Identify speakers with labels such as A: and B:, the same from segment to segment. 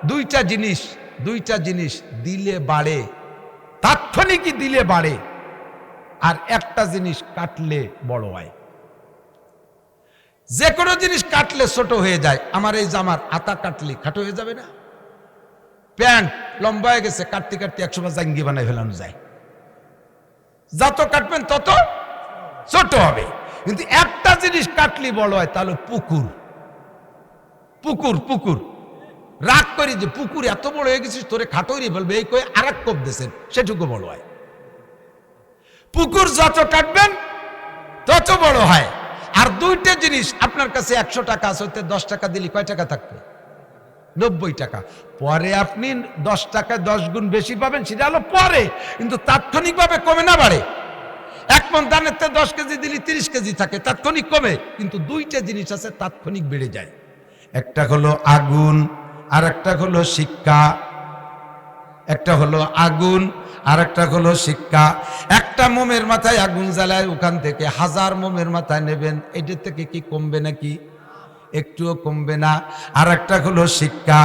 A: দুইটা জিনিস দিলে বাড়ে, তাৎক্ষণিকই দিলে বাড়ে, আর একটা জিনিস কাটলে বড় হয়। যে কোনো জিনিস কাটলে ছোট হয়ে যায়। আমার এই জামার আতা কাটলে খাটো হয়ে যাবে না? প্যান্ট লম্বা হয়ে গেছে, কাটতে কাটতে 100 বার জাঙ্গি বানায় ফেলানো যায়। যত কাটবেন তত ছোট হবে। কিন্তু একটা জিনিস কাটলি বড় হয়, তাহলে পুকুর পুকুর পুকুর রাগ করি যে পুকুর এত বড় হয়ে গেছিস, তোরে খাটোই বলবে, এই কয়ে আর এক কোপ দিয়েছেন, সেটুকু বড় হয়। পুকুর যত কাটবেন তত বড় হয়। আর দুইটা জিনিস, আপনার কাছে 100 টাকা আছে, 10 টাকা দিলি কয় টাকা থাকবে? 90 টাকা। পরে আপনি 10 টাকায় 10 গুণ বেশি পাবেন, সেটা হলো পরে, কিন্তু তাৎক্ষণিকভাবে কমে না বাড়ে। 1 মণ ধানের 10 কেজি দিলি 30 কেজি থাকে, তাৎক্ষণিক কমে। কিন্তু দুইটা জিনিস আছে তাৎক্ষণিক বেড়ে যায়, একটা হলো আগুন আর একটা হলো শিক্ষা। একটা হলো আগুন আর একটা হলো শিক্ষা। একটা মোমের মাথায় আগুন জ্বালায়, ওখান থেকে 1000 মোমের মাথায় নেবেন, এটার থেকে কি কমবে নাকি? একটুও কমবে না। আর একটা হলো শিক্ষা।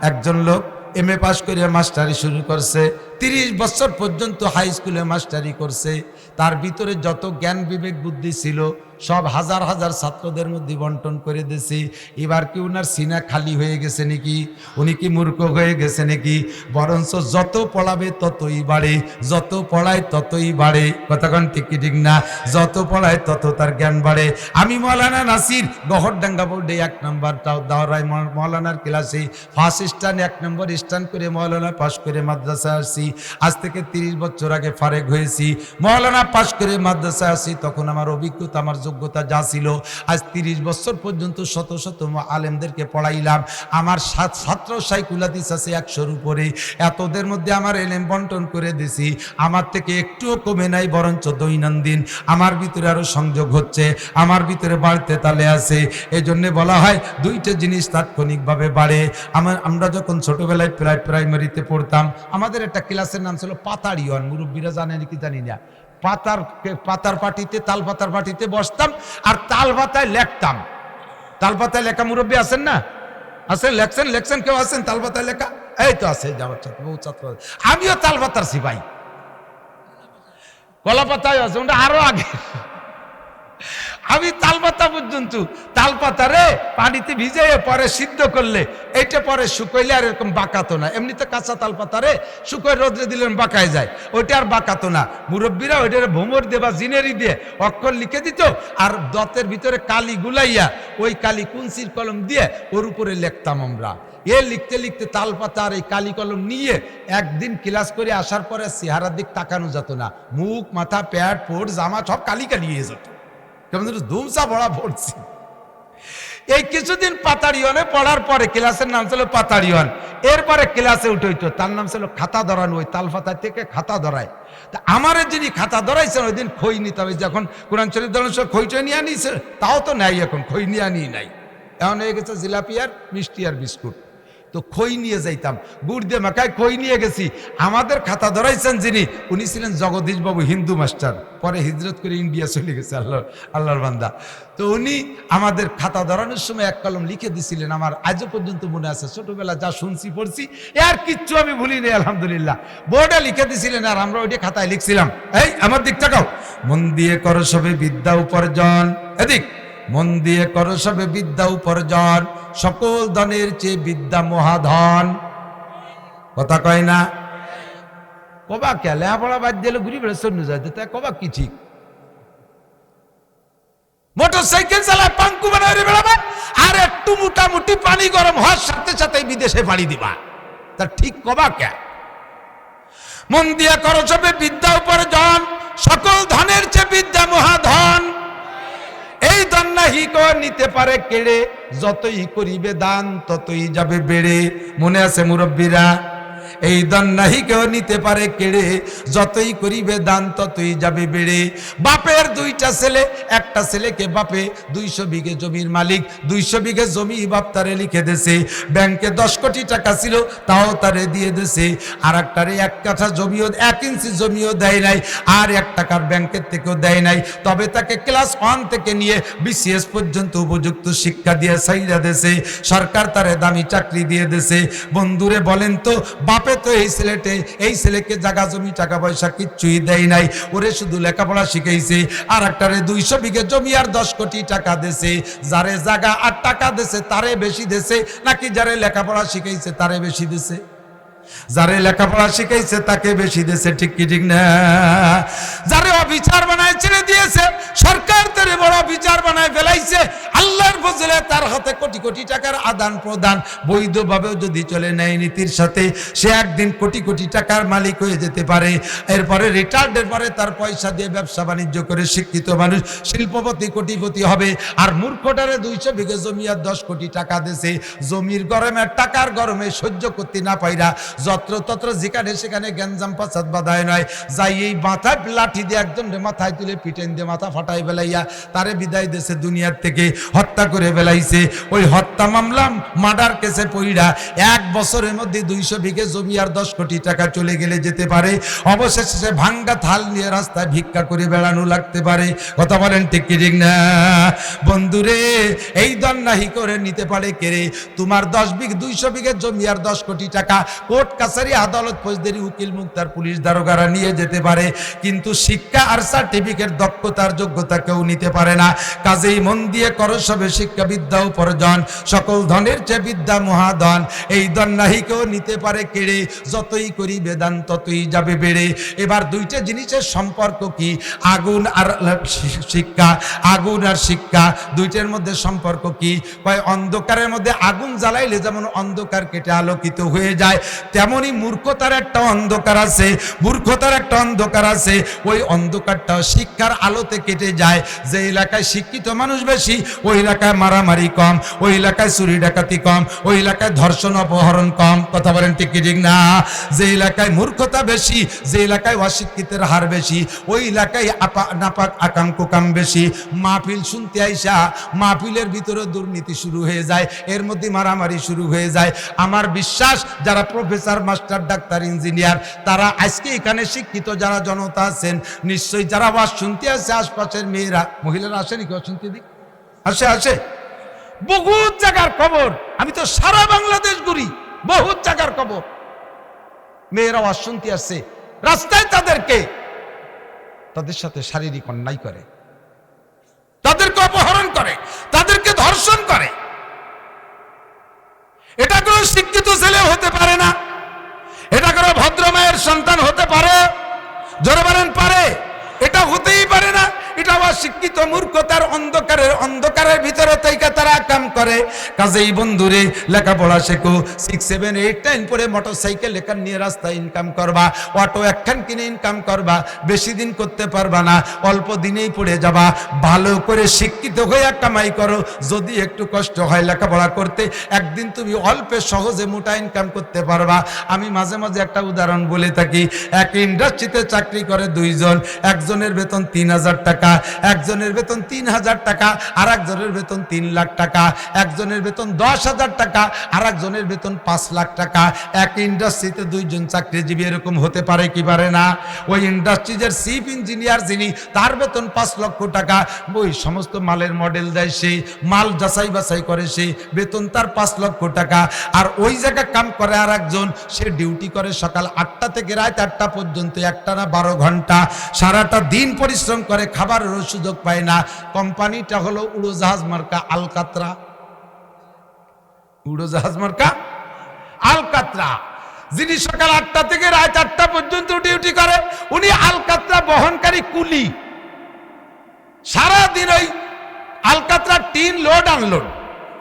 A: একজন লোক MA পাস করে মাস্টারি শুরু করছে, 30 বছর পর্যন্ত হাই স্কুলে মাস্টারি করছে। তার ভিতরে যত জ্ঞান বিবেক বুদ্ধি ছিল সব হাজার হাজার ছাত্রদের মধ্যে বন্টন করে দিয়েছি। এবার কি উনার সিনা খালি হয়ে গেছে নাকি? উনি কি মূর্খ হয়ে গেছে নাকি? বরঞ্চ যত পড়াবে ততই বাড়ে, যত পড়ায় ততই বাড়ে। কতক্ষণ ঠিক কি ঠিক না? যত পড়ায় তত তার জ্ঞান বাড়ে। আমি মৌলানা নাসির গহরডাঙ্গা বোর্ডে 1 নম্বর দাওরাই মৌলানার ক্লাসে ফার্স্ট স্ট্যান্ড 1 নম্বর স্ট্যান্ড করে মৌলানা পাশ করে মাদ্রাসা আসছি। আজ থেকে 30 বছর আগে ফারেক হয়েছি, মৌলানা পাশ করে মাদ্রাসা আসছি। তখন আমার অভিজ্ঞতা, আমার যোগ্যতা যা ছিল, আজ 30 বছর পর্যন্ত শত শত আলেমদেরকে পড়াইলাম। আমার ছাত্র সাইকুল হাদিস আছে 100-র উপরে। এতদের মধ্যে আমার এলেম বন্টন করে দিছি। আমার থেকে একটুও কমে নাই, বরঞ্চ দৈনন্দিন আমার ভিতরে আরো সংযোগ হচ্ছে, আমার ভিতরে বাড়তে তালে আছে। এই জন্য বলা হয় দুইটা জিনিস তাৎক্ষণিকভাবে বাড়ে। আমরা যখন ছোটবেলায় প্রাইমারিতে পড়তাম, আমাদের একটা ক্লাসের নাম ছিল পাতাড়িওয়ান। মুরব্বীরা জানেন কি জানি না। পাতার পাটিতে, তাল পাতার পাটিতে বসতাম আর তাল পাতায় লেখতাম। তাল পাতায় লেখা মুরব্বী আছেন না? আছেন? লেখছেন কেউ আছেন তাল পাতায় লেখা? এই তো আছে, যাওয়ার ছাত্র, বহু ছাত্র। আমিও তাল পাতার সিপাই। কলা পাতায় আছে, ওটা আরো আগে। আমি তালপাতা পর্যন্ত, তালপাতারে পানিতে ভিজে পরে সিদ্ধ করলে, এইটা পরে শুকাইলে আর এরকম বাঁকাতো না। এমনিতে কাঁচা তালপাতারে শুকাই রোদ্রে দিলেন বাঁকায় যায়, ওইটা আর বাঁকাতো না। মুরব্বীরা ওইটারে ভোমর দিয়ে বা জিনেরি দিয়ে অক্ষর লিখে দিত, আর দতের ভিতরে কালি গুলাইয়া ওই কালি কুঞ্চির কলম দিয়ে ওর উপরে লিখতাম আমরা। লিখতে লিখতে তালপাতা আর এই কালি কলম নিয়ে একদিন ক্লাস করে আসার পরে চেহারার দিক তাকানো যেত না। মুখ, মাথা, প্যাট, পোট, জামা সব কালি কালিয়ে যেত। কেমন ধুমসা ভরা পড়ছি। এই কিছুদিন পাতাড়িওয়ানে পড়ার পরে, ক্লাসের নাম ছিল পাতাড়িওয়ান, এরপরে ক্লাসে উঠে হইতো, তার নাম ছিল খাতা ধরানো। ওই তালপাতা থেকে খাতা ধরায়। তা আমার যিনি খাতা ধরাইছেন ওই দিন খই নিতে হবে। যখন কোরআন শরীফ ধরানোর সময় খই টই নিয়ে আনিছে, তাও তো নাই, এখন খই নিয়ে আনি নাই। এখন হয়ে গেছে জিলাপি আর মিষ্টি আর বিস্কুট। তো খই নিয়ে যাইতাম, গুড় দিয়ে মাখায় খই নিয়ে গেছি। আমাদের খাতা ধরাইছেন যিনি, উনি ছিলেন জগদীশ বাবু, হিন্দু মাস্টার, পরে হিজরত করে ইন্ডিয়া চলে গেছে, আল্লাহর বান্দা। তো উনি আমাদের খাতা ধরানোর সময় 1 কলম লিখে দিছিলেন। আমার আজও পর্যন্ত মনে আছে, ছোটবেলা যা শুনছি পড়ছি, আর কিচ্ছু আমি ভুলি নেই, আলহামদুলিল্লাহ। বোর্ডে লিখে দিছিলেন আর আমরা ওইটা খাতায় লিখছিলাম। এই আমার দিক তাকাও, মন দিয়ে করো সবে বিদ্যা উপার্জন। এদিক, মন দিয়ে করো সবে বিদ্যা উপার্জন, সকল ধনের চেয়ে বিদ্যা মহাধন। কথা কয় না? কবা কে লেখাপড়া বাদ দিলে ঘুরি বেড়ে শূন্য যায়, তাই কবা কি ঠিক? মোটর সাইকেল চালায় পাঙ্কু বানায় বেড়াবে, আর একটু মোটামুটি পানি গরম হওয়ার সাথে সাথে বিদেশে পাড়ি দিবা, তা ঠিক কবা কে? মন দিয়ে করো সবে বিদ্যা উপার্জন, সকল ধনের চেয়ে বিদ্যা মহাধন। এই ধন নাহি কো নিতে পারে কেড়ে, যতই করিবে দান ততই যাবে বেড়ে। মনে আছে মুরব্বীরা? এই দান নাহি কেউ নিতে পারে কেড়ে, যতই করিবে দান ততই যাবে বেড়ে। বাপের দুইটা ছেলে, একটা ছেলেকে বাপে 200 বিঘে জমির মালিক, 200 বিঘে জমি বাপ তারে লিখে দেছে। ব্যাংকে 10 কোটি টাকা ছিল, তাও তারে দিয়ে দেছে। আর একটারে 1 কাঠা জমিও, 1 ইঞ্চি জমিও দেয় নাই, আর 1 টাকার ব্যাংকের থেকেও দেয় নাই। তবে তাকে ক্লাস 1 থেকে নিয়ে BCS পর্যন্ত উপযুক্ত শিক্ষা দিয়ে সাইরা দেছে। সরকার তারে দামি চাকরি দিয়ে দেছে। বন্ধুরে বলেন তো, বাপে তো এই ছেলেকে জায়গা জমি টাকা পয়সা কিচ্ছুই দেয় নাই, ওরে শুধু লেখাপড়া শিখাইছে। আর একটারে 200 বিঘে জমি আর 10 কোটি টাকা দেছে। যারে জায়গা আর টাকা দেছে তারে বেশি দেছে, নাকি যারে লেখাপড়া শিখাইছে তারে বেশি দেছে? যারে লেখাপড়া শিখাইছে তাকে বেশি দেছে, ঠিক কি ঠিক না? যারে অবিচার বানায় ছেড়ে দিয়েছে, সরকার তারে বড় বিচার বানায় ফেলাইছে। আল্লাহর ফজলে তার হাতে কোটি কোটি টাকার আদান প্রদান বৈধভাবেও যদি চলে নেয় নীতির সাথে, সে একদিন কোটি কোটি টাকার মালিক হয়ে যেতে পারে। এরপরে রিটায়ার্ডের পরে তার পয়সা দিয়ে ব্যবসা বাণিজ্য করে শিক্ষিত মানুষ শিল্পপতি কোটিপতি হবে। আর মূর্খটারে 200 বিঘে জমি আর 10 কোটি টাকা দিয়েছে। জমির গরমে, টাকার গরমে সহ্য করতে না পাইরা যত্র তত্র যেখানে সেখানে গ্যাঞ্জাম ফাসাদ বাধায় নয়, যাই এই মাথায় লাঠি দিয়ে একজন মাথায় তুলে পিটেন দিয়ে মাথা ফাটাই বেলাইয়া তারে বিদায় দেশে দুনিয়ার থেকে হত্যা করে বেলাইছে। ওই হত্যা মামলা মার্ডার কেসে পইড়া 1 বছরের মধ্যে 200 বিঘে জমি আর 10 কোটি টাকা চলে গেলে যেতে পারে। অবশেষে সে ভাঙ্গা থাল নিয়ে রাস্তায় ভিক্ষা করে বেড়ানো লাগতে পারে। কথা বলেন ঠিক কি ঠিক না? বন্ধুরে, এই দন নাহি করে নিতে পারে কেড়ে। তোমার 200 বিঘে জমি আর 10 কোটি টাকা কোর্ট কাছারি আদালত ফৌজদারি উকিল মুক্তার পুলিশ দারোগারা নিয়ে যেতে পারে, কিন্তু শিক্ষা আর সার্টিফিকেট দক্ষতার যোগ্যতা কেউ নিতে পারে না। কাজেই মন দিয়ে করো সবে শিক্ষা বিদ্যা উপার্জন, সকল ধনের চেয়ে বিদ্যা মহাধন। এই ধন নাহি কেউ নিতে পারে কেড়ে, যতই করি বেদান ততই যাবে বেড়ে। এবার দুইটা জিনিসের সম্পর্ক কি? আগুন আর শিক্ষা, আগুন আর শিক্ষা দুইটার মধ্যে সম্পর্ক কি? কয় অন্ধকারের মধ্যে আগুন জ্বালাইলে যেমন অন্ধকার কেটে আলোকিত হয়ে যায়, তেমনি মূর্খতার একটা অন্ধকার আছে, মূর্খতার একটা অন্ধকার আছে। ওই অন্ধকারটাও শিক্ষার আলোতে কেটে যায়। যে এলাকায় শিক্ষিত মানুষ বেশি, ওই এলাকায় মারামারি কম, ওই এলাকায় চুরি ডাকাতি কম, ওই এলাকায় ধর্ষণ অপহরণ কম। কথা বলেন ঠিক কি ঠিক না? যে এলাকায় মূর্খতা বেশি, যে এলাকায় অশিক্ষিতের হার বেশি, ওই এলাকায় নাপাক আকাম কুকাম বেশি। মাহফিল শুনতে আইসা মাহফিলের ভিতরে দুর্নীতি শুরু হয়ে যায়, এর মধ্যে মারামারি শুরু হয়ে যায়। আমার বিশ্বাস যারা প্রফেসর, মাস্টার, ডাক্তার, ইঞ্জিনিয়ার, তারা আজকে এখানে শিক্ষিত যারা জনতা আছেন, নিশ্চয়ই যারা ওয়াজ শুনতে আসে, আশপাশের মেয়েরা, মহিলারা আসেনি কেউ শুনতে? দিক আসে বহুত জায়গার খবর। আমি তো সারা বাংলাদেশ ঘুরি, বহুত জায়গার খবর। মেয়েরা ওয়াজ শুনতে আসছে, রাস্তায় তাদের সাথে শারীরিক অন্যায় করে, তাদেরকে অপহরণ করে, তাদেরকে ধর্ষণ করে। এটা কোনো শিক্ষিত ছেলে হতে পারে না, এটা কোনো ভদ্র মায়ের সন্তান হতে পারে? জোরে বলেন পারে? এটা হতেই পারে না। এটা অশিক্ষিত মূর্খতার অন্ধকারের ভিতরে থেকে তারা কাম করে। কাজেই বন্ধুরে, লেখাপড়া শেখো, 6, 7, 8, 9 পরে মোটরসাইকেল এখান নিয়ে রাস্তায় ইনকাম করবা, অটো একখান কিনে ইনকাম করবা, বেশি দিন করতে পারবা না, অল্প দিনেই পড়ে যাবা। ভালো করে শিক্ষিত হয়ে কামাই করো, যদি একটু কষ্ট হয় লেখাপড়া করতে, একদিন তুমি অল্পে সহজে মোটা ইনকাম করতে পারবা। আমি মাঝে মাঝে একটা উদাহরণ বলে থাকি। এক ইন্ডাস্ট্রিতে চাকরি করে 2 জন, একজনের বেতন 3000 টাকা, একজনের বেতন 3000 টাকা, আর একজনের বেতন 3 লাখ টাকা, একজনের বেতন 10,000 টাকা, আর একজনের বেতন 5 লাখ টাকা। এক ইন্ডাস্ট্রিতে 2 জন চাকরিজীবী এরকম হতে পারে কি পারে না? ওই ইন্ডাস্ট্রিজের চিফ ইঞ্জিনিয়ার যিনি, তার বেতন 5 লক্ষ টাকা। ওই সমস্ত মালের মডেল দেয় সে, মাল যাচাই বাছাই করে সে, বেতন তার 5 লক্ষ টাকা। আর ওই জায়গা কাম করে আর একজন, সে ডিউটি করে সকাল 8টা থেকে রাত 8টা পর্যন্ত, একটানা 12 ঘন্টা, সারাটা দিন পরিশ্রম করে, খাবারেরও সুযোগ পায় না। কোম্পানিটা হলো উড়োজাহাজ মার্কা আলকাতরা, উড়োজাহাজ মার্কা আলকাতরা। যিনি সকাল 8টা থেকে রাত 8টা পর্যন্ত ডিউটি করে, উনি আলকাতরা বহনকারী কুলি। সারাদিন ওই আলকাতরা টিন লোড আনলোড,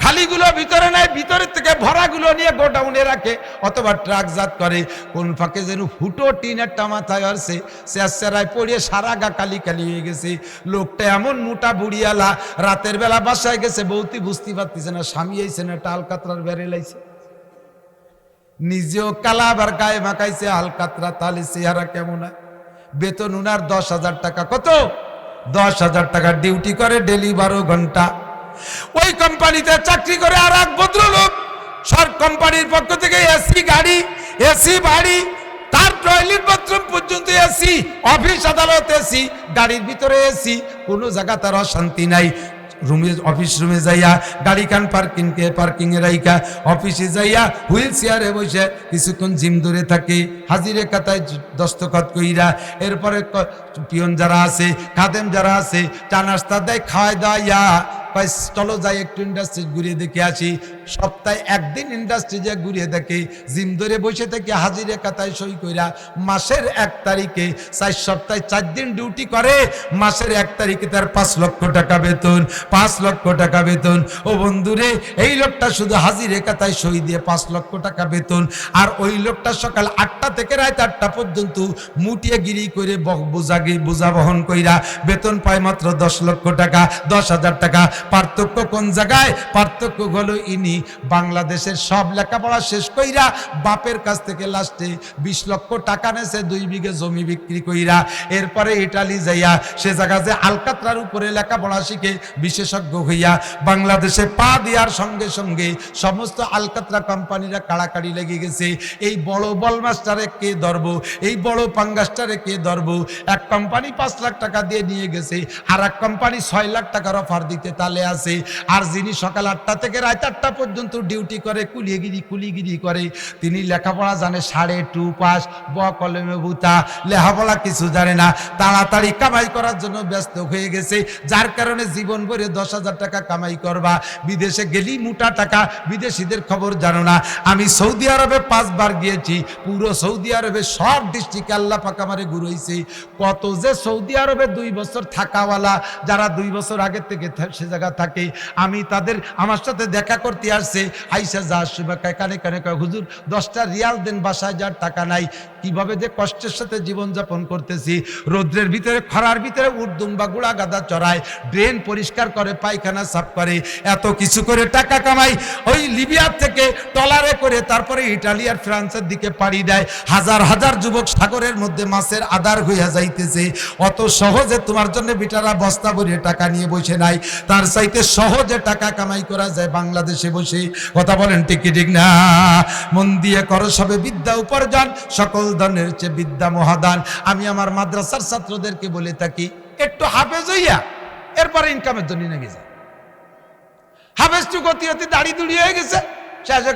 A: খালিগুলো ভিতরে নেয়, ভিতরের থেকে ভরাগুলো নিয়ে গোডাউনে রাখে অথবা ট্রাক জাত করে। কোন ফাঁকে যেন ফুটো টিনের মাথায় আসছে, চেরায় পড়িয়ে সারা গা কালি কালি হয়ে গেছে। লোকটা এমন মোটা বুড়িয়ালা, রাতের বেলা বাসায় গেছে, বউতি বুঝতে পারতেছে না স্বামী আইছে না একটা আলকাতরার বেড়ে লাইছে। নিজেও কালা আবার গায়ে মাখাইছে আলকাতরা, তাহলে চেহারা কেমন হয়? বেতন উনার 10,000 টাকা। কত? 10,000 টাকা। ডিউটি করে ডেলি 12 ঘন্টা। ওই কোম্পানিতে চাকরি করে আর এক ভদ্রলোক সর কোম্পানির পক্ষ থেকে এসি গাড়ি, এসি বাড়ি, তার টয়লেট বাথরুম পর্যন্ত এসি, অফিস আদালত এসি, গাড়ির ভিতরে এসি, কোনো জায়গা তার অশান্তি নাই। রুমে, অফিস রুমে যাইয়া গাড়ি খান পার্কিং এ রাইকা অফিসে যাইয়া হুইল চেয়ারে বসে কিছুক্ষণ জিম ধরে থাকে, হাজিরে খাতায় দস্তখত কইরা। এরপরে পিয়ন যারা আছে, খাদেম যারা আছে, চা নাস্তা দেয়, খাওয়াই দাওয়া, চলো যাই একটু ইন্ডাস্ট্রি ঘুরিয়ে দেখে আসি। সপ্তাহে একদিন ইন্ডাস্ট্রি যে ঘুরিয়ে দেখে, জিম ধরে বসে থেকে হাজিরে খাতায় সই কইরা মাসের 1 তারিখে 4 সপ্তাহে 4 দিন ডিউটি করে, মাসের 1 তারিখে তার 5 লক্ষ টাকা বেতন। 5 লক্ষ টাকা বেতন। ও বন্ধুরে, এই লোকটা শুধু হাজিরে খাতায় সই দিয়ে 5 লক্ষ টাকা বেতন, আর ওই লোকটা সকাল 8টা থেকে রাত 8টা পর্যন্ত মুটিয়ে গিরি করে বোঝা বহন কইরা বেতন পায় মাত্র 10 লক্ষ টাকা, 10,000 টাকা। পার্থক্য কোন জায়গায়? পার্থক্য হলো ইনি বাংলাদেশের সব লেখাপড়া শেষ কইরা বাপের কাছ থেকে লাস্টে 20 লক্ষ টাকা নেছে 2 বিঘে জমি বিক্রি কইরা। এরপরে ইটালি যাইয়া সে জায়গা যে আলকাতরার উপরে লেখাপড়া শিখে বিশেষজ্ঞ হইয়া বাংলাদেশে পা দেওয়ার সঙ্গে সঙ্গে সমস্ত আলকাতরা কোম্পানিরা কাড়াকাড়ি লেগে গেছে। এই বড় বল মাস্টারে কে ধরবো, এই বড় পাঙ্গাস্টারে কে ধরবো? এক কোম্পানি 5 লাখ টাকা দিয়ে নিয়ে গেছে, আর এক কোম্পানি 6 লাখ টাকার অফার দিতে তালে আছে। আর যিনি সকাল 8টা থেকে রাত 8টা পর্যন্ত ডিউটি করে, কুলিগিরি করে, তিনি লেখাপড়া জানে 2.5 পাস, ব কলমে বুতা, লেখাপড়া কিছু জানে না, তাড়াতাড়ি কামাই করার জন্য ব্যস্ত হয়ে গেছে। যার কারণে জীবন ভরে 10,000 টাকা কামাই করবা, বিদেশে গেলি মোটা টাকা, বিদেশিদের খবর জানো না। আমি সৌদি আরবে 5 বার গিয়েছি, পুরো সৌদি আরবে সব ডিস্ট্রিক্টে আল্লাহ পাক আমারে ঘুরাইছে। কত যে সৌদি আরবে 2 বছর থাকাওয়ালা, যারা 2 বছর আগে থেকে সে জায়গা থাকে, আমি তাদের আমার সাথে দেখা করতে আসছে, আইসা যা কানে কানে কয়, হুজুর 10টা রিয়াল দেন, বাসায় যার টাকা নাই। কিভাবে যে কষ্টের সাথে জীবনযাপন করতেছি, রৌদ্রের ভিতরে, খরার ভিতরে উর্দুম্বা গুড়া গাদা চড়ায়, ড্রেন পরিষ্কার করে, পায়খানা সাফ করে, এত কিছু করে টাকা কামাই। ওই লিবিয়া থেকে ট্রলারে করে তারপরে ইটালি আর ফ্রান্সের দিকে পাড়ি দেয়। হাজার হাজার যুবক সাগরের মধ্যে মাছের আদার হইয়া যাইতেছে। অত সহজে তোমার জন্য বিটারা বস্তা ভরে টাকা নিয়ে বসে নাই, তার চাইতে সহজে টাকা কামাই করা যায় বাংলাদেশে বসে। কথা বলেন ঠিক কি ঠিক না? মন দিয়ে করো সবে বিদ্যা উপার্জন, সকল ধনের চেয়ে বিদ্যা মহাদান। আমি আমার মাদ্রাসার ছাত্রদেরকে বলে থাকি, একটু হাফেজ হইয়া এরপরে ইনকামের জন্য নেমে যায়। হাফেজ টু গতি হতে দাড়ি দুড়ি হয়ে গেছে, শেষে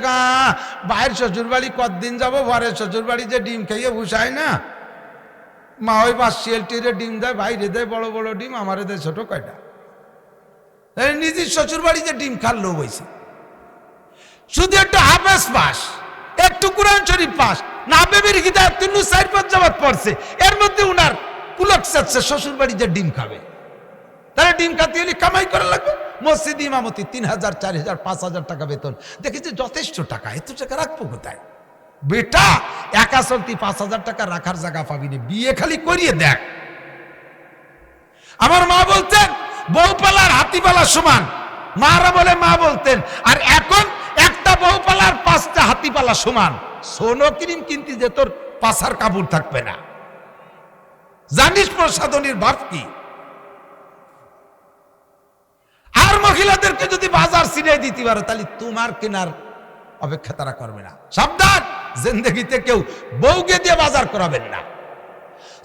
A: ভাইয়ের শ্বশুর বাড়ি কতদিন যাবো, ঘরের শ্বশুর বাড়ি যে ডিম খাইয়ে বসায় না, মা ওই 5 শিয়ালটিরে ডিম দেয়, বাইরে দেয় বড় বড় ডিম, আমারে দেয় ছোট কয়টা। নিজের শ্বশুর বাড়ি যে ডিম খাল্লো বইছে। শুধু একটু হাফেজ পাস, একটু কুরআন শরীফ পাস, না বেবির কিতাব 3-4 জামাত পড়ছে, এর মধ্যে উনার পুলক চাচ্ছে শ্বশুর বাড়ি যে ডিম খাবে। তাহলে ডিম খাতে হলে কামাই করা লাগবে। মসজিদ ইমামতি 3,000, 4,000, 5,000 টাকা বেতন, দেখেছি যথেষ্ট টাকা, এত টাকা রাখবো কোথায়? বেটা একা চলতি 5,000 টাকা রাখার জায়গা পাবি না, বিয়ে খালি করিয়ে দেখ। আমার মা বলতেন বউ পালার হাতি পালার সমান, মারা বলে মা বলতেন। আর এখন একটা বউ পালার 5টা হাতি পালা সমান। সোনো ক্রিম কিনতে যে তোর পাছার কাপড় থাকবে না। জানিস প্রসাদনীর ভাব কি? আর মহিলাদেরকে যদি বাজার ছিনিয়ে দিতে পারো, তাহলে তোমার কেনার অপেক্ষা তারা করবে না। সাবধান, জিন্দেগিতে কেউ বউকে দিয়ে বাজার করাবেন না।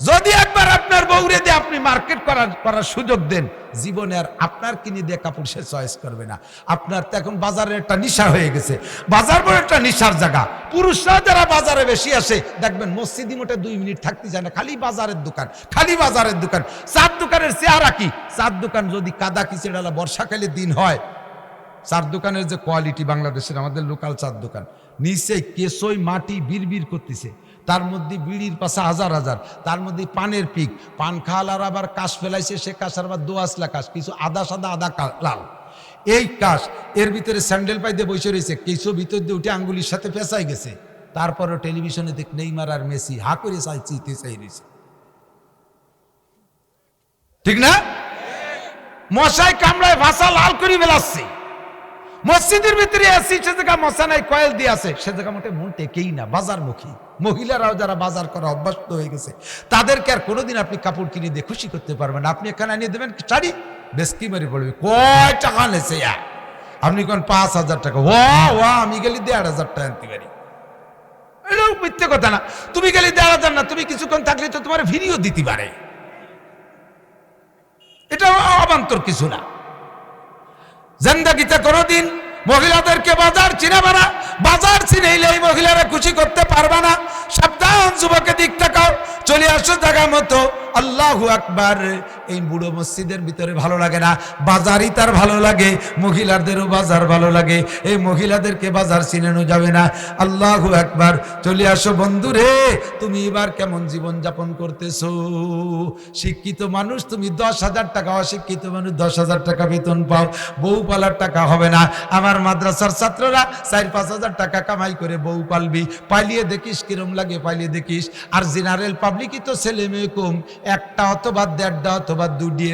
A: যদি একবার আপনার বউরে দিয়ে আপনি মার্কেট করার সুযোগ দেন, জীবনে আর আপনার কিনে দিয়ে কাপড় সে চয়েস করবে না। আপনার তো এখন বাজারের একটা নিশা হয়ে গেছে, বাজার বড় একটা নিশার জায়গা। পুরুষরা যারা বাজারে বেশি আসে, দেখবেন মসজিদি মোটে 2 মিনিট থাকতে যায় না, খালি বাজারের দোকান, খালি বাজারের দোকান। চার দোকানের চেহারা কি? চার দোকান যদি কাদা কিচেড়ালা বর্ষাকালে দিন হয়, চার দোকানের যে কোয়ালিটি বাংলাদেশের, আমাদের লোকাল চার দোকান, নিচে কেসই মাটি বিড়বিড় করতেছে, তার মধ্যে বিড়ির পাশা হাজার হাজার, তার মধ্যে পানের পিক, পান খাওয়ালার আবার কাশ ফেলাইছে, সে কাশ আবার দোয়াশলা কাশ, কিছু আদা সাদা আদা লাল, এই কাশ। এর ভিতরে স্যান্ডেল পাই দিয়ে বসে রয়েছে, কিছু ভিতর দিয়ে উঠে আঙ্গুলির সাথে পেঁচাই গেছে। তারপরও টেলিভিশনে দেখ নেইমার আর মেসি হা করে চাইতে চাই রয়েছে, ঠিক না? মশাই কামড়ায় ভাষা লাল করে বেলাচ্ছে, মসজিদের ভিতরে আসি, সে জায়গা মশা নাই, কয়েল দিয়ে আছে, সে জায়গা মোটে মন টেকেই না, বাজারমুখী। মহিলারাও যারা বাজার করা অভ্যস্ত হয়ে গেছে, তাদেরকে আর কোনোদিন আপনি কাপড় কিনে দিয়ে খুশি করতে পারবেন না। আপনি এখানে আনিয়ে দেবেন শাড়ি, বেশকি মারি পড়বে, কয় টাকা নেছে, আপনি কোন 5,000 টাকা, আমি গেলি 1,500 টাকা আনতে পারি। এটাও মিথ্যে কথা না। তুমি গেলে 1,500 না, তুমি কিছুক্ষণ থাকলে তো তোমার ভিডিও দিতে পারে, এটা অবান্তর কিছু না। জিন্দেগিতে কোনোদিন মহিলাদেরকে বাজার চিনাবে না, বাজার চিনাইলে এই মহিলারা খুশি করতে পারবে না। সাবধান যুবকের দিক তাকাও, চলে আসো জায়গা মতো। আল্লাহু আকবার। এই বুড়ো মসজিদের ভিতরে ভালো লাগে না, বাজারই তার ভালো লাগে, মহিলাদেরও বাজার ভালো লাগে, এই মহিলাদেরকে বাজার চিনানো যাবে না। আল্লাহু আকবার। চলে আসো বন্ধুরে, তুমি এবার কেমন জীবন যাপন করতেছো? শিক্ষিত মানুষ তুমি 10,000 টাকা, অশিক্ষিত মানুষ 10,000 টাকা বেতন পাও, বউ পালার টাকা হবে না। আমার মাদ্রাসার ছাত্ররা 4-5,000 টাকা কামাই করে বউ পালবি, পালিয়ে দেখিস কিরম লাগে, পালিয়ে দেখিস। আর জেনারেল পাবলিকই তো ছেলে মেয়ে কম, একটা অথবা 1.5টা অথবা 2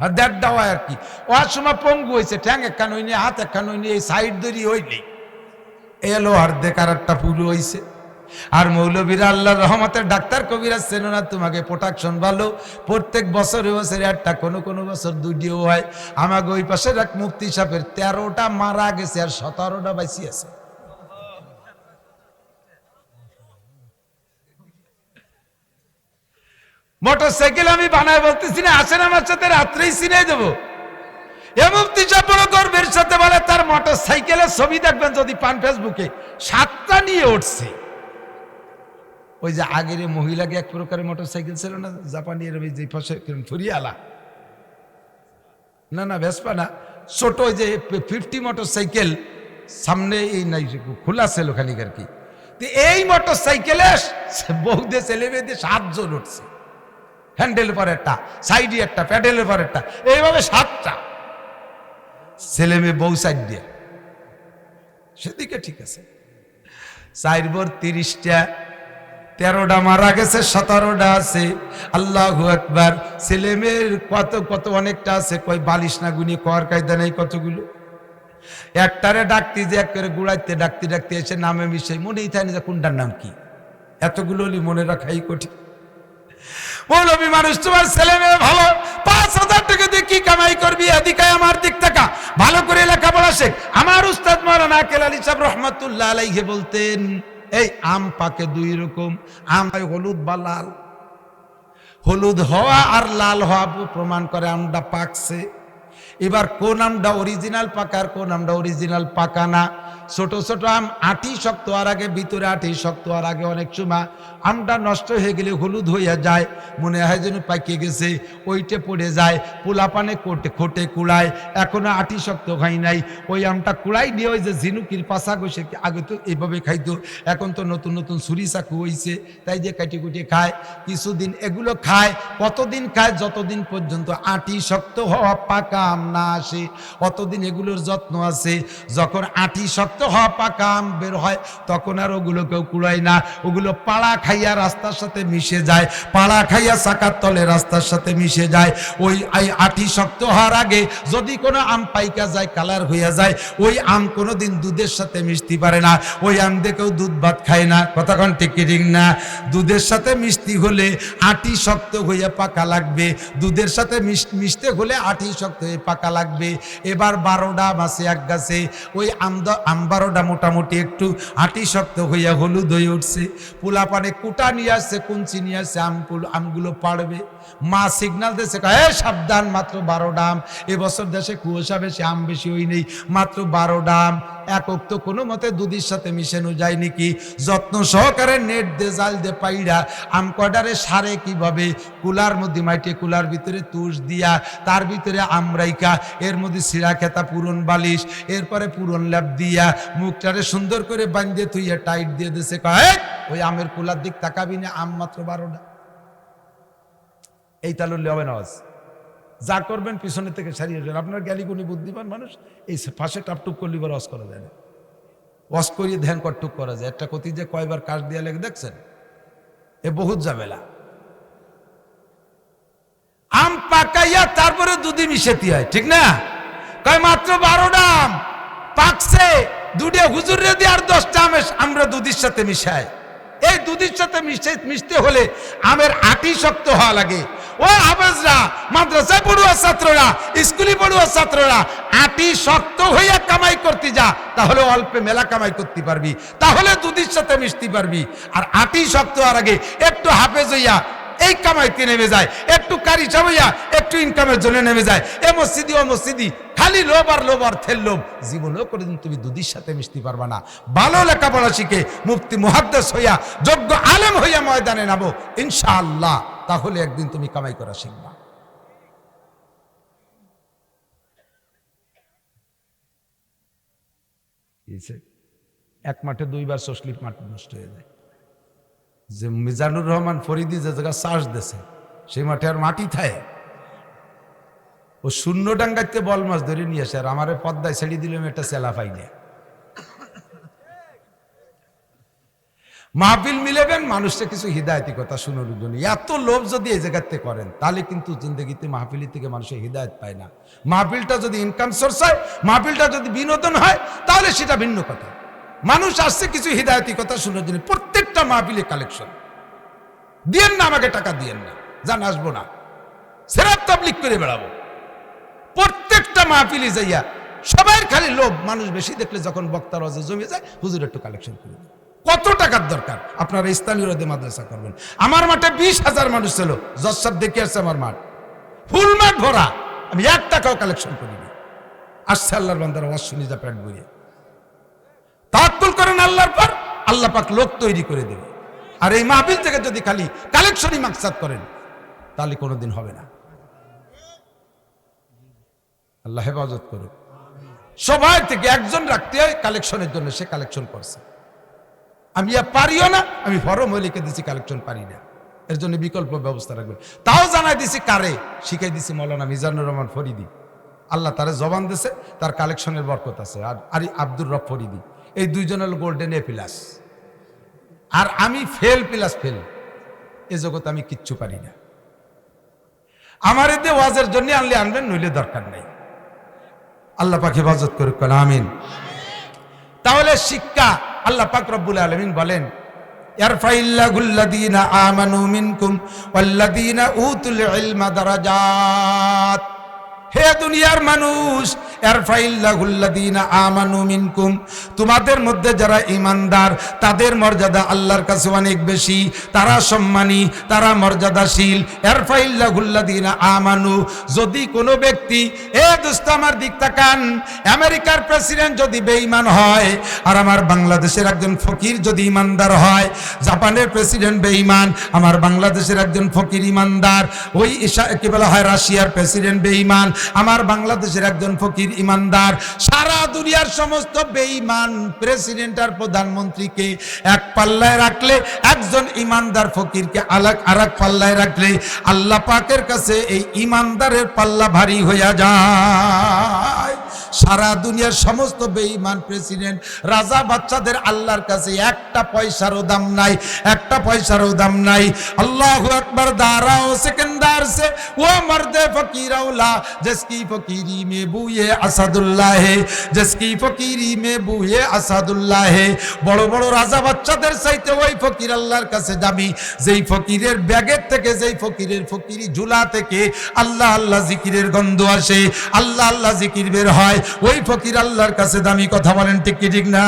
A: আর 1.5 হয় আর কি। ওর সময় পঙ্গু হয়েছে, ঠ্যাং একখান হইনি, হাত একখান হইনি, এই সাইড ধরি হইনি, এলো আর দেখার একটা পুরো হইছে। আর মৌলবীরা আল্লাহর রহমতের ডাক্তার কবিরাজ চেনো না, তোমাকে প্রোটেকশন ভালো, প্রত্যেক বছরে বছরে একটা, কোনো কোনো বছর 2টিও হয়। আমাকে ওই পাশের এক মুফতি সাহেবের 13টা মারা গেছে আর 17টা বাইসি আছে। মোটরসাইকেল আমি বানায় বলতেছি না, আসেন আমার সাথে, রাত্রেই চিনে দেবো। এ মুফতি সাহেব বড় গর্বের সাথে বলে, তার মোটরসাইকেলের ছবি দেখবেন যদি পান ফেসবুকে, 7টা নিয়ে উঠছে। ওই যে আগের মহিলাকে এক প্রকারের মোটরসাইকেল ছিল না, জাপানি এর যে ফুরিয়ালা, না ভেসপা না, ছোট ওই যে 50 মোটরসাইকেল সামনে এই নাই খোলা ছিল খালি আর কি। এই মোটরসাইকেলে বউদে ছেলে মেয়েদের 7 জন উঠছে, হ্যান্ডেল পর একটা, সাইডে একটা, প্যাডেলের পর একটা, এইভাবে 7টা ছেলে মেয়ে, বউ সাইড দিয়ে। সেদিকে ঠিক আছে, 4 30টা, 13টা মারা গেছে, 17টা আছে। আল্লাহু আকবার। ছেলে মেয়ের কত কত অনেকটা আছে, কই বালিশ না গুনি কর কায়দা নেই কতগুলো। একটারে ডাকতি যে এক করে গুড়াইতে ডাকতে ডাকতে এসে নামে মিশে মনেই থাকে না যে কোনটার নাম কি, এতগুলো মনে রাখাই কঠিন। মৌলবী মানুষ, তোমার ছেলে মেয়ে ভালো, 5,000 টাকা দিয়ে কি কামাই করবি? এদিকে আমার দিক টাকা ভালো করে লেখাপড়া শেখ। আমার উস্তাদ মাওলানা আকেল আলী সাহেব রহমাতুল্লাহ আলাইহি বলতেন, এই আম পাকে 2 রকম, আম হয় হলুদ বা লাল। হলুদ হওয়া আর লাল হওয়া প্রমাণ করে আমটা পাকছে। এবার কোন আমটা অরিজিনাল পাকা আর কোন আমটা অরিজিনাল পাকা না। ছোট ছোট আম আটি শক্ত হওয়ার আগে, ভিতরে আটি শক্ত হওয়ার আগে অনেক সময় আমটা নষ্ট হয়ে গেলে হলুদ হইয়া যায়, মনে হয় যেন পাকিয়ে গেছে, ওইটে পড়ে যায়, পোলা পানে খোটে কুড়ায়, এখনো আটি শক্ত হয় নাই, ওই আমটা কুড়াই নিয়ে ওই যে ঝিনুকির পাশা ঘষে, আগে তো এইভাবে খাইতো, এখন তো নতুন নতুন ছুরি চাকু হয়েছে, তাই যে কাটি কুটি খায়। কিছুদিন এগুলো খায়, কতদিন খায়? যতদিন পর্যন্ত আটি শক্ত হওয়া পাকা আম না আসে, অতদিন এগুলোর যত্ন আছে। যখন আটি শক্ত হওয়া পাকা আম বের হয়, তখন আর ওগুলো কেউ কুড়ায় না, ওগুলো পাড়া খাইয়া রাস্তার সাথে মিশে যায়, পাড়া খাইয়া চাকার তলে রাস্তার সাথে মিশে যায়। ওই আটি শক্ত হওয়ার আগে যদি কোনো আম পাইকা যায়, কালার হইয়া যায়, ওই আম কোনোদিন দুধের সাথে মিশতে পারে না, ওই আম দেখেও দুধ ভাত খায় না। কথাক্ষণ ঠিক ঠিক না? দুধের সাথে মিশতে হলে আটি শক্ত হইয়া পাকা লাগবে, দুধের সাথে মিশতে হলে আটি শক্ত হয়ে পাকা লাগবে। এবার 12টা আম আছে এক গাছে, ওই আম 12টা মোটামুটি একটু আটি শক্ত হইয়া হলুদ হয়ে উঠছে। পোলা পানে কুটা নিয়ে আসছে, কুঞ্চি নিয়ে আসছে, আমগুলো পাড়বে। মা সিগনাল দিয়েছে, সাবধান, মাত্র 12টা আম, এবছর দেশে কুয়াশা বেশি, আম বেশি হই নেই, মাত্র 12টা আম। একক তো কোনো মতে দুধের সাথে মিশানো যায় নাকি? যত্ন সহকারে নেট দে, জাল দে পাইরা আম কয়টারে সারে কিভাবে, কুলার মধ্যে মাইটে, কুলার ভিতরে তুষ দিয়া, তার ভিতরে আম রাইকা, এর মধ্যে সিরা খেতা পুরন বালিশ, এরপরে পুরন ল্যাপ দিয়া মুখটারে সুন্দর করে বাঁধিয়ে তুইয়া টাইট দিয়ে দিছে। ওই আমের কুলার দিক তাকাবি না, আম মাত্র 12টা। এই তালুল্লে হবে না, যা করবেন পিছনে থেকে সারিয়ে যাবেন। আপনার জ্ঞানীগুণী বুদ্ধিমান মানুষ, এই পাশে টাপটুপ করলে এবার অস করা যায় না, অস করিয়ে ধ্যান কটটুক করা যায়। একটা কতি যে কয়বার কাশ দিয়া লেগে দেখছেন, এ বহুত ঝামেলা। আম পাকাইয়া তারপরে দুধে মিশাতে হয়, ঠিক না? কয় মাত্র 12টা আম পাকছে, দুটো হুজুরে দিয়ে আর 10টা আম আমরা দুধের সাথে মিশাই। এই দুধের সাথে মিশতে হলে আমের আটি শক্ত হওয়া লাগে। ও হাফেজরা, মাদ্রাসায় পড়ুয়া ছাত্ররা, স্কুলে পড়ুয়া ছাত্ররা, আটি শক্ত হইয়া কামাই করতে যা, তাহলে অল্পে মেলা কামাই করতে পারবি, তাহলে দুধের সাথে মিশতে পারবি। আর আটি শক্ত হওয়ার আগে একটু হাফেজ হইয়া এই কামাইতে নেমে যায়, একটু কারি চাবাইয়া একটু ইনকামের জন্য নেমে যায়। এ মসজিদি ও মসজিদি, খালি লোভ আর লোভ আর থেল লোভ, জীবনেও কোনোদিন তুমি দুধের সাথে মিশতে পারবা না। ভালো লেখাপড়া শিখে মুফতি মুহাদ্দিস হইয়া, যোগ্য আলেম হইয়া ময়দানে নামো ইনশাআল্লাহ, তাহলে একদিন তুমি কামাই করা শিখবা। এক মাঠে 2 বার সসলিপ মাঠ নষ্ট হয়ে যায়। যে মিজানুর রহমান ফরিদি যে জায়গা চাষ দিয়েছে সেই মাঠে আর মাটি থাকে, ও শূন্য ডাঙ্গাইতে বল মাছ ধরে নিয়ে আসে, আর আমারে পদ্মায় ছেড়ে দিলাম একটা চেলা পাইলে। মাহফিল মিলেবেন, মানুষকে কিছু হিদায়তি কথা শুনোর জন্য। এত লোভ যদি এই জায়গাতে করেন, তাহলে কিন্তু জিন্দগিতে মাহফিল থেকে মানুষের হিদায়ত পায় না। মাহফিলটা যদি ইনকাম সোর্স হয়, মাহফিলটা যদি বিনোদন হয়, তাহলে সেটা ভিন্ন কথা। মানুষ আসছে কিছু হিদায়তি কথা শোনার জন্য। প্রত্যেকটা মাহফিলে কালেকশন দিয়েন না, আমাকে টাকা দিয়েন না, জান আসবো না, সেরাত তাবলীগ করে বেড়াবো। প্রত্যেকটা মাহফিলে যাইয়া সবাই খালি লোভ। মানুষ বেশি দেখলে যখন বক্তার ওয়াজে জমে যায়, হুজুর একটু কালেকশন করে দেয়। কত টাকার দরকার? আপনারা স্থানীয় মাদ্রাসা করবেন। আমার মাঠে 20,000 মানুষ ছিল, জজ দেখে আসছে আমার মাঠ, ফুল মাঠ ভরা, আমি 1 টাকাও কালেকশন করিনি। আসছে আল্লাহর বান্দার ওয়াজ শুনি যা পেট ভরে। তাওয়াক্কুল করেন আল্লাহর পর, আল্লাহ পাক লোক তৈরি করে দেবে। আর এই মাহফিল থেকে যদি খালি কালেকশনই মাকসাদ করেন, তাহলে কোনোদিন হবে না। আল্লাহ হেফাজত করুক। সবাই থেকে একজন রাখতে হয় কালেকশনের জন্য, সে কালেকশন করছে। আমি পারিও না, আমি ফরম লিখে দিছি কালেকশন পারি না, এর জন্য বিকল্প ব্যবস্থা রাখবেন। তাও জানাই দিছি কারে, শিখাই দিছি মৌলানা মিজানুর রহমান ফরিদি। আল্লাহ তারে জবান দিছে, তার কালেকশনের বরকত আছে। আর আব্দুর রব ফরিদি, এই দুইজনের গোল্ডেন এ প্লাস। আর আমি ফেল প্লাস ফেল, এ জগতে আমি কিচ্ছু পারি না। আমার এতে ওয়াজের জন্য আনলে আনবেন, নইলে দরকার নাই। আল্লাহ পাক হেফাজত করুক, আমিন। তাহলে শিক্ষা, আল্লাহ পাক রব্বুল আলামিন বলেন, ইয়ারফাইল্লাহুল্লাযীনা আমানু মিনকুম ওয়াল্লাযীনা উতুল ইলমা দারাজাত। হে দুনিয়ার মানুষ, ইয়ারফাইল্লাহুল্লাযীনা আমানু মিনকুম, তোমাদের মধ্যে যারা ঈমানদার, তাদের মর্যাদা আল্লাহর কাছে অনেক বেশি, তারা সম্মানী, তারা মর্যাদাশীল। ইয়ারফাইল্লাহুল্লাযীনা আমানু, যদি কোনো ব্যক্তি, এ দোস্ত আমার দিক তাকান, আমেরিকার প্রেসিডেন্ট যদি বেঈমান হয়, আর আমার বাংলাদেশের একজন ফকির যদি ঈমানদার হয়, জাপানের প্রেসিডেন্ট বেঈমান, আমার বাংলাদেশের একজন ফকির ঈমানদার, ওই কি বলা হয়, রাশিয়ার প্রেসিডেন্ট বেঈমান, আমার বাংলাদেশের একজন ফকির ঈমানদার। সারা দুনিয়ার সমস্ত বেঈমান প্রেসিডেন্ট আর প্রধানমন্ত্রীকে এক পাল্লায় রাখলে, একজন ঈমানদার ফকিরকে আরেক পাল্লায় রাখলে, আল্লাহ পাকের কাছে এই ঈমানদারের পাল্লা ভারী হইয়া যায়। সারা দুনিয়ার সমস্ত বেঈমান প্রেসিডেন্ট, রাজা বাচ্চাদের আল্লাহর কাছে একটা পয়সারও দাম নাই, একটা পয়সারও দাম নাই। আল্লাহু আকবার। দাঁড়াও সেকেন্ডার সে ও মর্দে ফকিরৌলা, जिसकी फकीरी में बूए আসাদুল্লাহ है, जिसकी फकीरी में बूए আসাদুল্লাহ है। বড় বড় রাজা বাচ্চাদের চাইতে ওই ফকির আল্লাহর কাছে দামি, যেই ফকিরের ব্যাগের থেকে, যেই ফকিরের ফকিরি ঝুলা থেকে আল্লাহ আল্লাহ জিকিরের গন্ধ আসে, আল্লাহ আল্লাহ জিকির বের হয়, ওই ফকির আল্লাহর কাছে দামি। কথা বলেন ঠিক কি ঠিক না?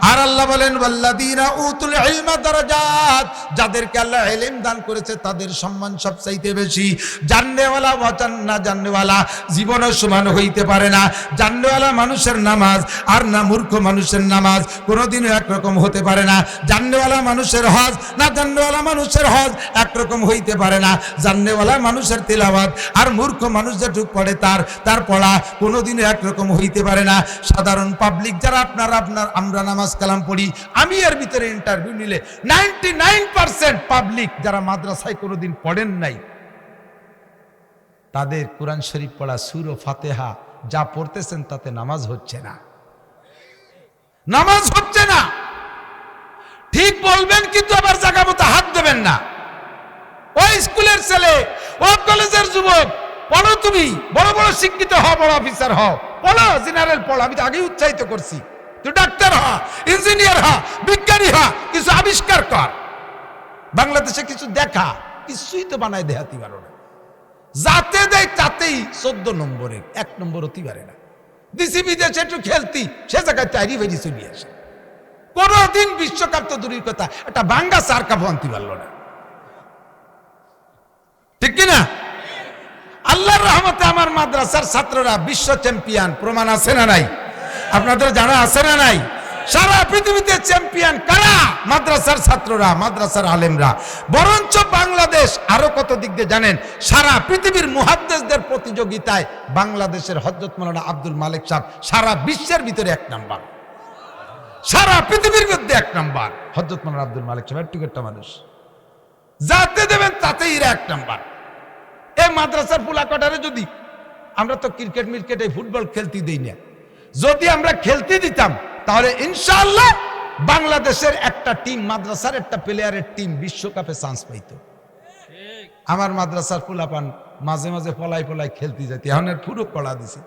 A: আর আল্লাহ বলেন, ওয়াল্লাযীনা উতুল ইলমা দারাজাত, যাদেরকে আল্লাহ ইলম দান করেছে তাদের সম্মান সবচাইতে বেশি। জাননেওয়ালা ওয়াজান না জাননেওয়ালা জীবনে সমান হইতে পারে না। জাননেওয়ালা মানুষের নামাজ আর না মূর্খ মানুষের নামাজ কোনোদিনও একরকম হতে পারে না। জাননেওয়ালা মানুষের হজ না জাননেওয়ালা মানুষের হজ একরকম হইতে পারে না। জাননেওয়ালা মানুষের তিলাওয়াত আর মূর্খ মানুষ যেটুক পড়ে তার পড়া কোনোদিনও একরকম হইতে পারে না। সাধারণ পাবলিক যারা আমরা নামাজ কালাম পড়ি, আমি এর ভিতরে ইন্টারভিউ নিলে 99% পাবলিক যারা মাদ্রাসায় কোনোদিন পড়েন নাই, তাদের কোরআন শরীফ পড়া, সূরা ও ফাতিহা যা পড়তেছেন তাতে নামাজ হচ্ছে না, নামাজ হচ্ছে না। ঠিক বলবেন কিন্তু আবার জায়গা মতো হাত দেবেন না। ওই স্কুলের ছেলে, ও কলেজের যুবক পড়ো, তুমি বড় বড় শিক্ষিত হও, বড় অফিসার হও, পড়ো, জেনারেল পড়ো। আমি তো আগেই উৎসাহিত করছি, তুই ডাক্তার হ, ইঞ্জিনিয়ার হ, বিজ্ঞানী হ, কিছু আবিষ্কার কর। বাংলাদেশে কিছু দেখা, কিছুই তো বানায় দেখাতে পারো না। যাতে দেয় তাতেই 14 নম্বরে, 1 নম্বর হতে পারে না। দিসি বিদেশে একটু খেলতি, সে জায়গায় তৈরি বেরিয়ে চলে আসে। কোনদিন বিশ্বকাপ তো দূরের কথা, একটা বাঙ্গা চার কাপ আনতে পারলো না, ঠিক কিনা? আল্লাহর রহমতে আমার মাদ্রাসার ছাত্ররা বিশ্ব চ্যাম্পিয়ন, প্রমাণ আছে না নাই? আপনাদের জানা আছে না নাই? সারা পৃথিবীতে চ্যাম্পিয়ন কারা? মাদ্রাসার ছাত্ররা, মাদ্রাসার আলেমরা। বরঞ্চ বাংলাদেশ আরো কত দিক দিয়ে জানেন? সারা পৃথিবীর মুহাদ্দিসদের প্রতিযোগিতায় বাংলাদেশের হযরত মাওলানা আব্দুল মালিক সাহেব সারা বিশ্বের ভিতরে 1 নাম্বার, সারা পৃথিবীর মধ্যে 1 নাম্বার। হযরত মাওলানা আব্দুল মালিক সাহেব একটু একটা মানুষ, যাতে দেবেন তাতেই এরা 1 নাম্বার। এই মাদ্রাসার পুলাকটারে যদি আমরা তো ক্রিকেট মিরকেট এই ফুটবল খেলতে দেই না, যদি আমরা খেলতে দিতাম তাহলে ইনশাআল্লাহ বাংলাদেশের একটা টিম, মাদ্রাসার একটা প্লেয়ারের টিম বিশ্বকাপে চান্স পাইত। আমার মাদ্রাসার পোলাপান মাঝে মাঝে পলাই পলাই খেলতে যেত, এখন পুরো কলা দিছে।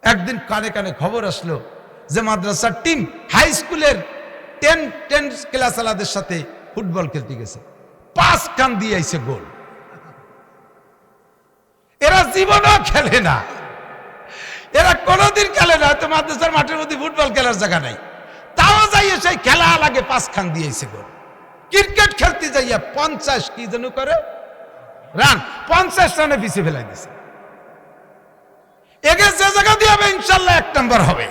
A: একদিন কানে কানে খবর আসলো যে মাদ্রাসার টিম হাই স্কুলের 10 ক্লাস আলাদের সাথে ফুটবল খেলতে গেছে, 5 কান দিয়ে আইছে গোল। এরা জীবনও খেলে না, এরা কোনোদিন খেলে না। তো মাদ্রাসার মাঠের মধ্যে ফুটবল খেলার জায়গা নাই, তাও যাইয়ে সেই খেলা লাগে 5 খান দিয়েছে গোল। ক্রিকেট খেলতে যাইয়া 50 কি যেন করে রান, 50 রানে পিছিয়ে ফেলাই দিছে। এগে যে জায়গা দিয়ে হবে ইনশাল্লাহ 1 নম্বর হবে।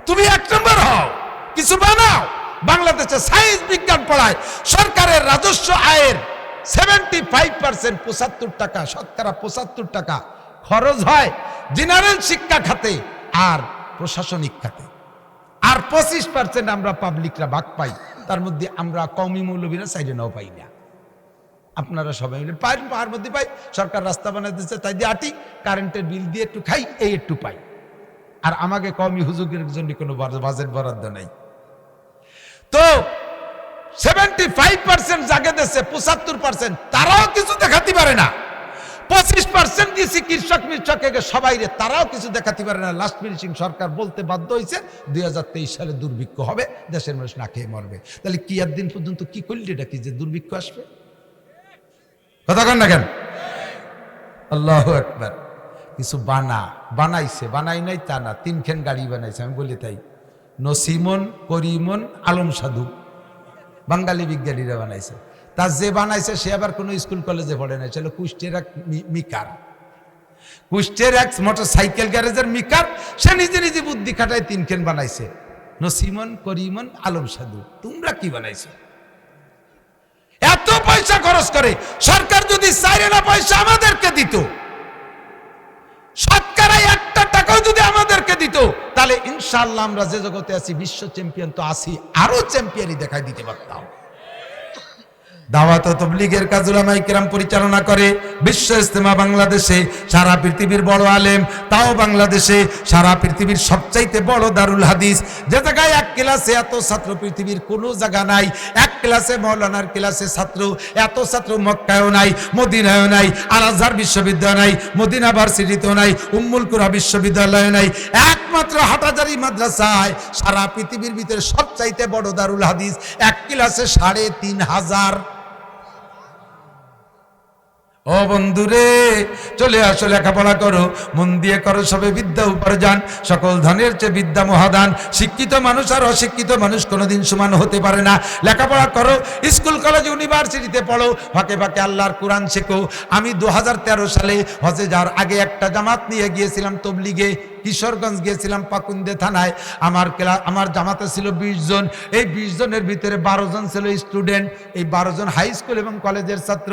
A: তুমি 1 নম্বর হও, কিছু বানাও। বাংলাদেশে সায়েন্স বিজ্ঞান পড়ায় সরকারের রাজস্ব আয়ের 75% 75 টাকা, শতকরা 75 টাকা খরচ হয় জেনারেল শিক্ষা খাতে আর প্রশাসনিক খাতে, আর 25% আমরা পাবলিকরা ভাগ পাই। তার মধ্যে আমরা কওমি মৌলবীরা সাইডে নাও পাই না, আপনারা সবাই মিলে পাই, পাহাড় মধ্যে পাই। সরকার রাস্তা বানাই দিচ্ছে তাই দিয়ে আটি, কারেন্টের বিল দিয়ে একটু খাই, এই একটু পাই। আর আমাকে কওমি হুজুরের জন্য কোনো বাজেট বরাদ্দ নাই। তো 75% জাগে দেশে, 75% তারাও কিছু দেখাতে পারে না। 25% দিয়েছি কৃষক মির্ষককে সবাই রে, তারাও কিছু দেখাতে পারে না। লাস্ট ফিনিশিং সরকার বলতে বাধ্য হয়েছে 2023 সালে দুর্ভিক্ষ হবে, দেশের মানুষ না খেয়ে মরবে। তাহলে কি দিন পর্যন্ত কি করলি, এটা কি যে দুর্ভিক্ষ আসবে? কথা কন না কেন? আল্লাহু আকবার। কিছু বানাইছে, বানাই নাই তা না, 3 খান গাড়ি বানাইছে। আমি বলি তাই, নসিমন, করিমন, আলম সাধু বাঙালি বিজ্ঞানীরা বানাইছে। তার যে বানাইছে সে আবার কোনো স্কুল কলেজে পড়ে নাই, ছিল কুষ্টের এক মিকার, কুষ্টের এক মোটর সাইকেল গ্যারেজের মিকার। সে নিজে নিজে বুদ্ধি খাটায় 3 খান বানাইছে, নসিমন, করিমন, আলম সাধু। তোমরা কি বানাইছো? এত পয়সা খরচ করে সরকার যদি 4 আনা পয়সা আমাদেরকে দিত, শতকরা 1 টাকাও যদি আমাদেরকে দিত, তাহলে ইনশাআল্লাহ আমরা যে জগতে আছি বিশ্ব চ্যাম্পিয়ন তো আছি, আরো চ্যাম্পিয়নই দেখাই দিতে পারতাম। দাওয়াত ও তাবলীগের কাজ উলামায়ে কিরাম পরিচালনা করে। বিশ্ব ইজতেমা বাংলাদেশে, সারা পৃথিবীর বড় আলেম, তাও বাংলাদেশে সারা পৃথিবীর সবচাইতে বড় দারুল হাদিস। যে জায়গায় 1 ক্লাসে এত ছাত্র পৃথিবীর কোনো জায়গা নাই। 1 ক্লাসে মৌলানার ক্লাসে ছাত্র, এত ছাত্র মক্কায়ও নাই, মদিনায়ও নাই, আল আজহার বিশ্ববিদ্যালয় নাই, মদিনা ভার্সিটিতেও নাই, উম্মুল কুরা বিশ্ববিদ্যালয় নাই। একমাত্র হাটহাজারী মাদ্রাসায় সারা পৃথিবীর ভিতরে সবচাইতে বড় দারুল হাদিস। 1 ক্লাসে 3500। ও বন্ধুরে, চলে আসো, লেখাপড়া করো, মন দিয়ে করো সবে বিদ্যা উপার্জন। সকল ধনের চেয়ে বিদ্যা মহাদান। শিক্ষিত মানুষ আর অশিক্ষিত মানুষ কোনোদিন সমান হতে পারে না। লেখাপড়া করো, স্কুল কলেজ ইউনিভার্সিটিতে পড়ো, ফাঁকে ফাঁকে আল্লাহর কোরআন শেখো। আমি 2013 সালে হজে যাওয়ার আগে একটা জামাত নিয়ে গিয়েছিলাম তবলিগে, কিশোরগঞ্জ গিয়েছিলাম, পাকুন্দে থানায়। আমার জামাতে ছিল 20 জন। এই 20 জনের ভিতরে 12 জন ছিল স্টুডেন্ট, এই 12 জন হাই স্কুল এবং কলেজের ছাত্র।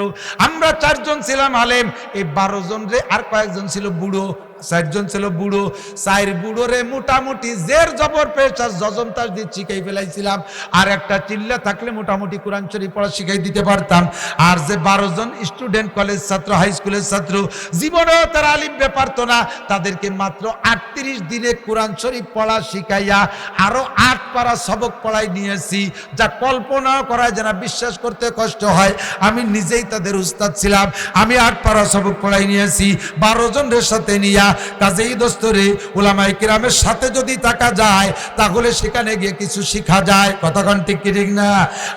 A: আমরা 4 জন ছিলাম আলেম। এই 12 জন রে আর কয়েকজন ছিল বুড়ো, চারজন ছিল বুড়ো, চার বুড়োরে মোটামুটি জের জবর পেশার জজম তাস দিয়ে শিখাই ফেলাইছিলাম। আর একটা চিল্লা থাকলে মোটামুটি কোরআন শরীফ পড়া শিখাই দিতে পারতাম। আর যে 12 জন স্টুডেন্ট, কলেজ ছাত্র, হাই স্কুলের ছাত্র, জীবনেও তারা আলিম পারতো না, তাদেরকে মাত্র 38 দিনে কোরআন শরীফ পড়া শিখাইয়া আরো 8 পারা সবক পড়াই নিয়েছি, যা কল্পনা করা যায় না, বিশ্বাস করতে কষ্ট হয়। আমি নিজেই তাদের উস্তাদ ছিলাম। আমি 8 পারা সবক পড়াই নিয়েছি 12 জনের সাথে নিয়া। কাজেই দোস্তরে, উলামায়ে কিরামের সাথে যদি থাকা যায় তাহলে সেখানে গিয়ে কিছু শেখা যায়। কতক্ষণ ঠিক কি ঠিক না?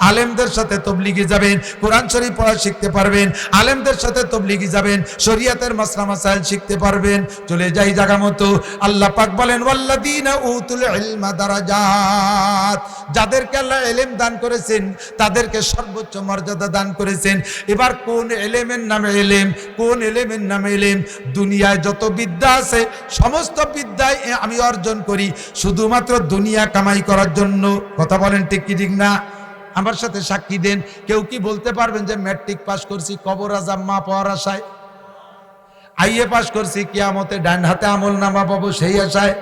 A: আলেমদের সাথে তবলিগে যাবেন, কোরআন শরীফ পড়া শিখতে পারবেন। আলেমদের সাথে তবলিগে যাবেন, শরীয়তের মাসলা মাসাইল শিখতে পারবেন। চলে যাই জায়গা মতো। আল্লাহ পাক বলেন, ওয়াল্লাযীনা উতুল ইলমা দারাজাত, যাদেরকে আল্লাহ ইলম দান করেছেন তাদেরকে সর্বোচ্চ মর্যাদা দান করেছেন। এবার কোন ইলমের নামে ইলম, কোন ইলমের নামে ইলম? দুনিয়ায় যত বিদ্যা আছে সমস্ত বিদ্যায় আমি অর্জন করি শুধুমাত্র দুনিয়া কামাই করার জন্য। কথা বলেন ঠিক কি ঠিক না? আমার সাথে সাক্ষী দেন। কেউ কি বলতে পারবেন যে ম্যাট্রিক পাস করছি কবর আজাব মা পাওয়ার আশায়, আইএ পাস করছি কিয়ামতে ডান হাতে আমল নামা পাবো সেই আশায়,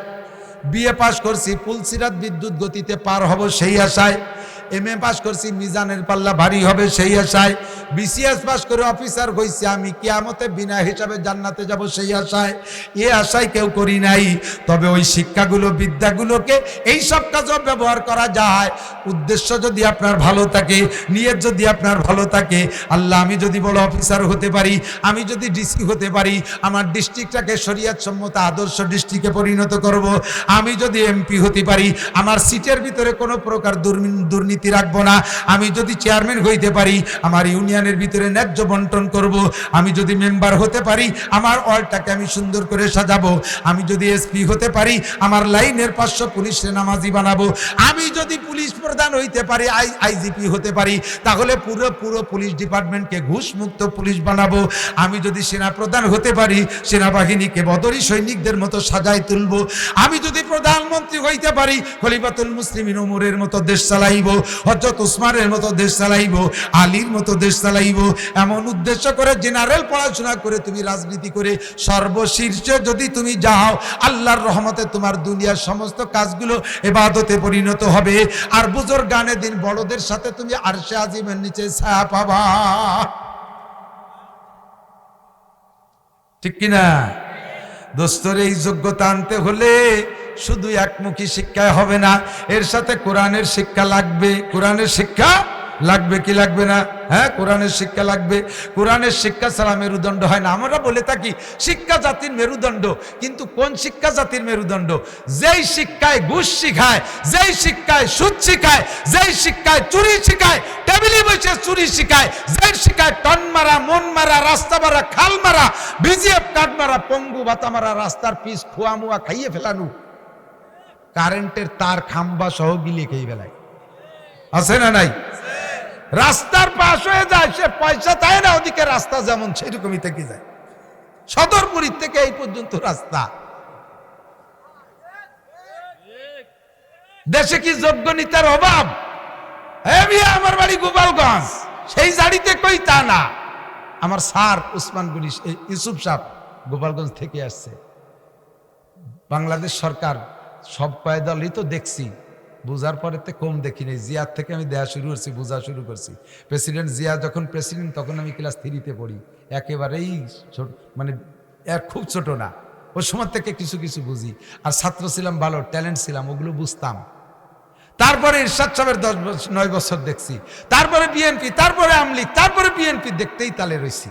A: বিএ পাস করছি পুলসিরাত বিদ্যুৎ গতিতে পার হব সেই আশায়, এমএ পাস করছি মিজানের পাল্লা ভারী হবে সেই আশায়, বিসিএস পাস করে অফিসার হইছি আমি কিয়ামতে বিনা হিসাবে জান্নাতে যাব সেই আশায়। এ আশায় কেউ করি নাই। তবে ওই শিক্ষাগুলো, বিদ্যাগুলোকে এই সব কাজে ব্যবহার করা যায়। উদ্দেশ্য যদি আপনার ভালো থাকে, নিয়ত যদি আপনার ভালো থাকে, আল্লাহ আমি যদি বড় অফিসার হতে পারি, আমি যদি ডিসি হতে পারি, আমার ডিস্ট্রিক্টটাকে শরীয়ত সম্মত আদর্শ ডিস্ট্রিক্টে পরিণত করব, আমি যদি এমপি হতে পারি, আমার সিটের ভিতরে কোনো প্রকার দুর্নীতি রাখবো না, আমি যদি চেয়ারম্যান হইতে পারি, আমার ইউনিয়নের ভিতরে ন্যায্য বন্টন করব, আমি যদি মেম্বার হতে পারি, আমার ওয়ার্ডটাকে আমি সুন্দর করে সাজাবো, আমি যদি এসপি হতে পারি, আমার লাইনের 500 পুলিশে নামাজি বানাবো, আমি যদি পুলিশ প্রধান হইতে পারি, আইজিপি হতে পারি, তাহলে পুরো পুলিশ ডিপার্টমেন্টকে ঘুষ মুক্ত পুলিশ বানাবো, আমি যদি সেনা প্রধান হতে পারি, সেনাবাহিনীকে বদরি সৈনিকদের মতো সাজাই তুলবো, আমি যদি প্রধানমন্ত্রী হইতে পারি, খলিফাতুল মুসলিমিন ওমরের মতো দেশ চালাইবো, হযরত উসমানের মতো দেশ চালাইবো, আলীর মতো দেশ চালাইবো। এমন উদ্দেশ্য করে জেনারেল পড়াশোনা করে তুমি রাজনীতি করে সর্বশীর্ষে যদি তুমি যাও, আল্লাহর রহমতে তোমার দুনিয়ার সমস্ত কাজগুলো ইবাদতে পরিণত হবে। আর বুজুর্গানে দিন বড়দের সাথে তুমি আরশে আজিমের নিচে ছায়া পাবা। ঠিক কিনা? দোস্তর, এই যোগ্যতা আনতে হলে শুধু একমুখী শিক্ষায় হবে না, এর সাথে কোরআনের শিক্ষা লাগবে। কোরআনের শিক্ষা লাগবে কি লাগবে না? হ্যাঁ, কোরআনের শিক্ষা লাগবে। কোরআনের শিক্ষা ছাড়া মেরুদণ্ড হয় না। আমরা বলে থাকি শিক্ষা জাতির মেরুদণ্ড, কিন্তু কোন শিক্ষা জাতির মেরুদণ্ড? যেই শিক্ষায় ঘুষ শিখায়, যেই শিক্ষায় সুদ শিখায়, যেই শিক্ষায় চুরি শিখায়, টেবিলে বসে চুরি শিখায়, যেই শিক্ষায় টন মারা, মন মারা, রাস্তা মারা, খাল মারা, বিজিএফ কাঠ মারা, পঙ্গু ভাতা মারা, রাস্তার পিস খোয়া মুয়া খাইয়ে ফেলানো, কারেন্টের তার খাম্বা সহ গিলে খেয়ে ফেলায়, আছে না নাই? রাস্তার পাশ হয়ে যায়, সে পয়সা দেয় না, ওদিকে রাস্তা যেমন সেরকমই থেকে যায়। সদরপুরি থেকে এই পর্যন্ত রাস্তা। দেশে কি যোগ্য নেতার অভাব? আমার বাড়ি গোপালগঞ্জ, সেই জাড়িতে কই তা না। আমার স্যার উসমান গনি ইউসুফ সাহেব গোপালগঞ্জ থেকে আসছে। বাংলাদেশ সরকার সব কয়েদলই তো দেখছি, বুঝার পরে তো কম দেখিনি। জিয়ার থেকে আমি দেয়া শুরু করছি, বোঝা শুরু করছি। প্রেসিডেন্ট জিয়া যখন প্রেসিডেন্ট, তখন আমি ক্লাস 3-তে পড়ি, একেবারেই ছোট, মানে এর খুব ছোট না, ওই সময় থেকে কিছু কিছু বুঝি। আর ছাত্র ছিলাম, ভালো ট্যালেন্ট ছিলাম, ওগুলো বুঝতাম। তারপরে ইরশাদ সাহেবের 9 বছর দেখছি, তারপরে বিএনপি, তারপরে আমলি, তারপরে বিএনপি, দেখতেই তালে রয়েছি।